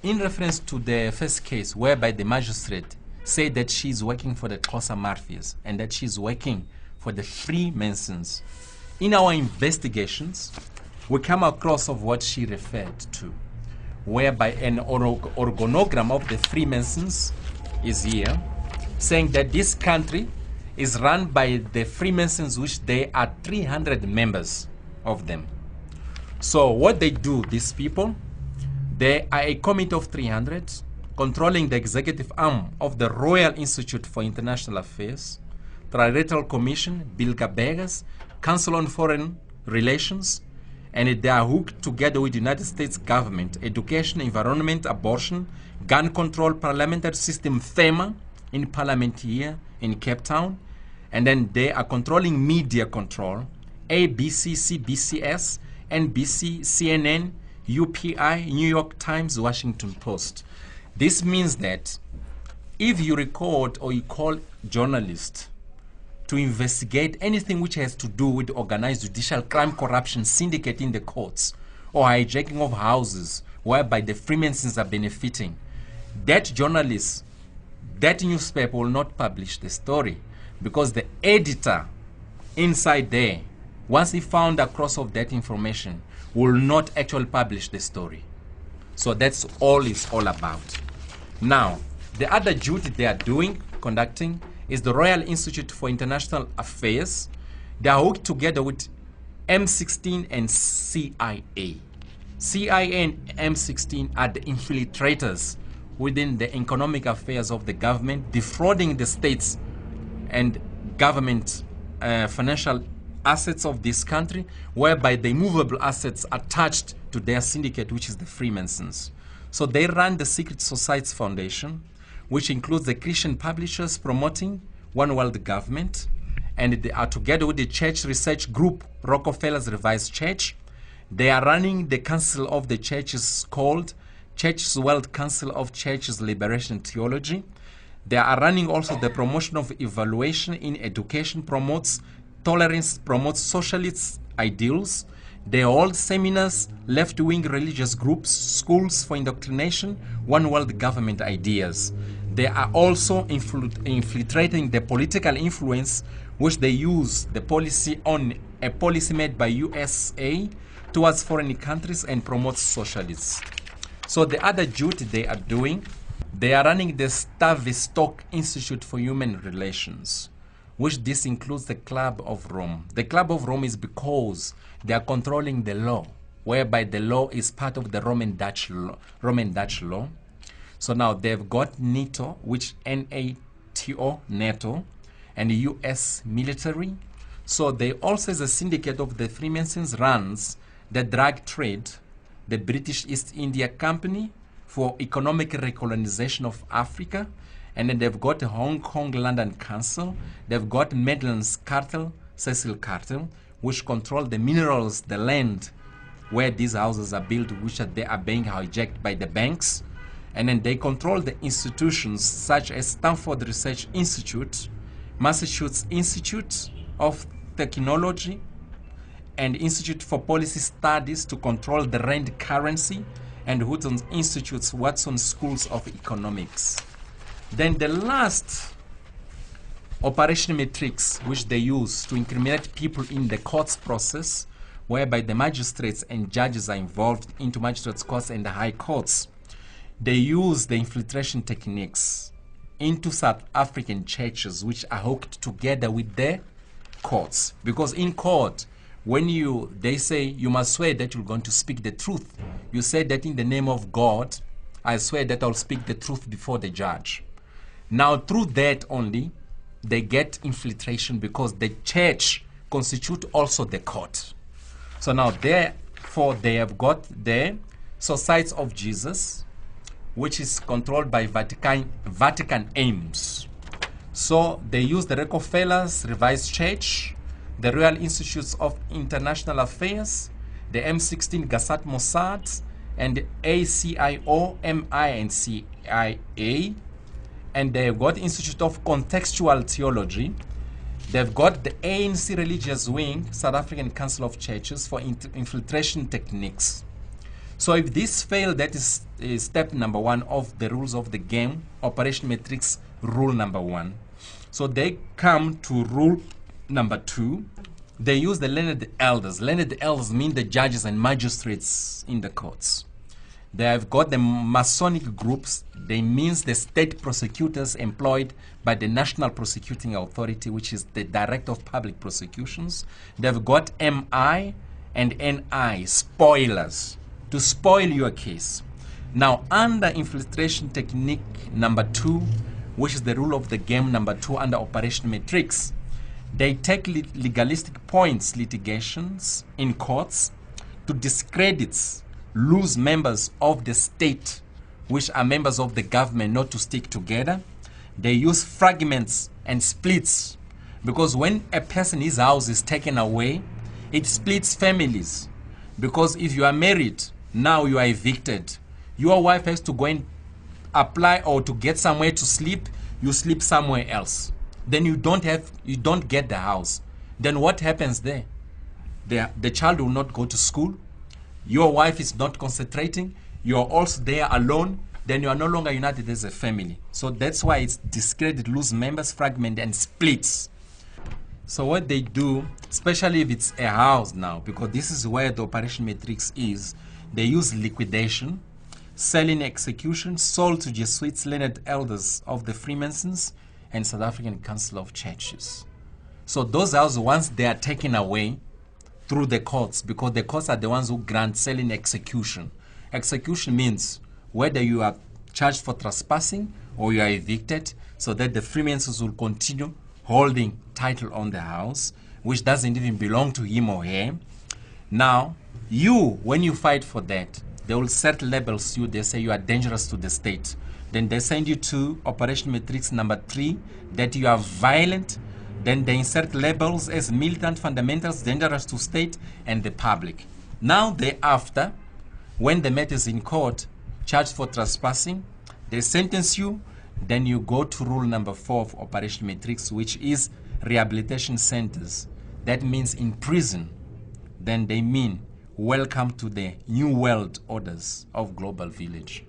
in reference to the first case whereby the magistrate said that she's working for the Khoza mafias and that she's working for the Freemasons, in our investigations, we come across of what she referred to, whereby an organogram of the Freemasons is here, saying that this country is run by the Freemasons, which they are 300 members of them. So what they do, these people, they are a committee of 300 controlling the executive arm of the Royal Institute for International Affairs, Trilateral Commission, Bilderbergers, Council on Foreign Relations, and they are hooked together with the United States government, education, environment, abortion, gun control, parliamentary system, FEMA, in parliament here in Cape Town, and then they are controlling media control, ABC, CBCS, NBC, CNN, UPI, New York Times, Washington Post. This means that if you record or you call journalists to investigate anything which has to do with organized judicial crime, corruption, syndicate in the courts, or hijacking of houses whereby the Freemasons are benefiting, that journalist, that newspaper will not publish the story, because the editor inside there, once he found across of that information, will not actually publish the story. So that's all it's all about. Now, the other duty they are conducting, is the Royal Institute for International Affairs. They are hooked together with M16 and CIA. CIA and M16 are the infiltrators within the economic affairs of the government, defrauding the states and government financial assets of this country, whereby the immovable assets are attached to their syndicate, which is the Freemasons. So they run the Secret Societies Foundation, which includes the Christian publishers promoting One World Government, and they are together with the Church Research Group, Rockefeller's Revised Church. They are running the Council of the Churches called Church's World Council of Churches Liberation Theology. They are running also the promotion of evaluation in education, promotes tolerance, promotes socialist ideals. They hold seminars, left-wing religious groups, schools for indoctrination, one world government ideas. They are also infiltrating the political influence, which they use the policy on a policy made by USA towards foreign countries and promotes socialists. So the other duty they are doing, they are running the Tavistock Institute for Human Relations, which this includes the Club of Rome. The Club of Rome is because they are controlling the law, whereby the law is part of the Roman Dutch law. So now they've got NATO, which NATO, NATO, and the US military. So they also, as a syndicate of the Freemasons, runs the drug trade, the British East India Company for economic recolonization of Africa, and then they've got the Hong Kong London Council. They've got Madeleine's cartel, Cecil cartel, which control the minerals, the land where these houses are built, which they are being hijacked by the banks. And then they control the institutions such as Stanford Research Institute, Massachusetts Institute of Technology, and Institute for Policy Studies to control the rand currency, and Houghton Institute's Watson Schools of Economics. Then the last operation matrix which they use to incriminate people in the courts process, whereby the magistrates and judges are involved into magistrates' courts and the high courts, they use the infiltration techniques into South African churches, which are hooked together with the courts. Because in court, when they say you must swear that you're going to speak the truth, you say that in the name of God, I swear that I'll speak the truth before the judge. Now, through that only, they get infiltration, because the church constitute also the court. So now, therefore, they have got the Society of Jesus, which is controlled by Vatican aims. So they use the Rockefeller's Revised Church, the Royal Institutes of International Affairs, the M16 Gassat Mossad, and the ACIO, MI, and CIA. And they've got Institute of Contextual Theology. They've got the ANC Religious Wing, South African Council of Churches, for infiltration techniques. So if this failed, that is step number 1 of the rules of the game, Operation Matrix rule number 1. So they come to rule number 2. They use the learned elders. Learned elders mean the judges and magistrates in the courts. They have got the Masonic groups. They means the state prosecutors employed by the National Prosecuting Authority, which is the Director of Public Prosecutions. They've got MI and NI, spoilers, to spoil your case. Now, under infiltration technique number 2, which is the rule of the game number 2 under Operation Matrix, they take legalistic points litigations in courts to discredit loose members of the state, which are members of the government, not to stick together. They use fragments and splits, because when a person's house is taken away, it splits families. Because if you are married, now you are evicted. Your wife has to go and apply or to get somewhere to sleep, you sleep somewhere else. Then you don't get the house. Then what happens there? The child will not go to school. Your wife is not concentrating. You're also there alone. Then you are no longer united as a family. So that's why it's discredit, loose members, fragment, and splits. So what they do, especially if it's a house now, because this is where the Operation Matrix is, they use liquidation, selling execution, sold to Jesuits, learned elders of the Freemasons, and South African Council of Churches. So those houses, once they are taken away through the courts, because the courts are the ones who grant selling execution. Execution means whether you are charged for trespassing or you are evicted, so that the Freemasons will continue holding title on the house, which doesn't even belong to him or her. Now, you, when you fight for that, they will set labels you. They say you are dangerous to the state. Then they send you to Operation Matrix number 3, that you are violent. Then they insert labels as militant, fundamentals, dangerous to state and the public. Now thereafter, when the matter is in court, charged for trespassing, they sentence you. Then you go to rule number 4 of Operation Matrix, which is rehabilitation centers. That means in prison. Then they mean welcome to the new world orders of global village.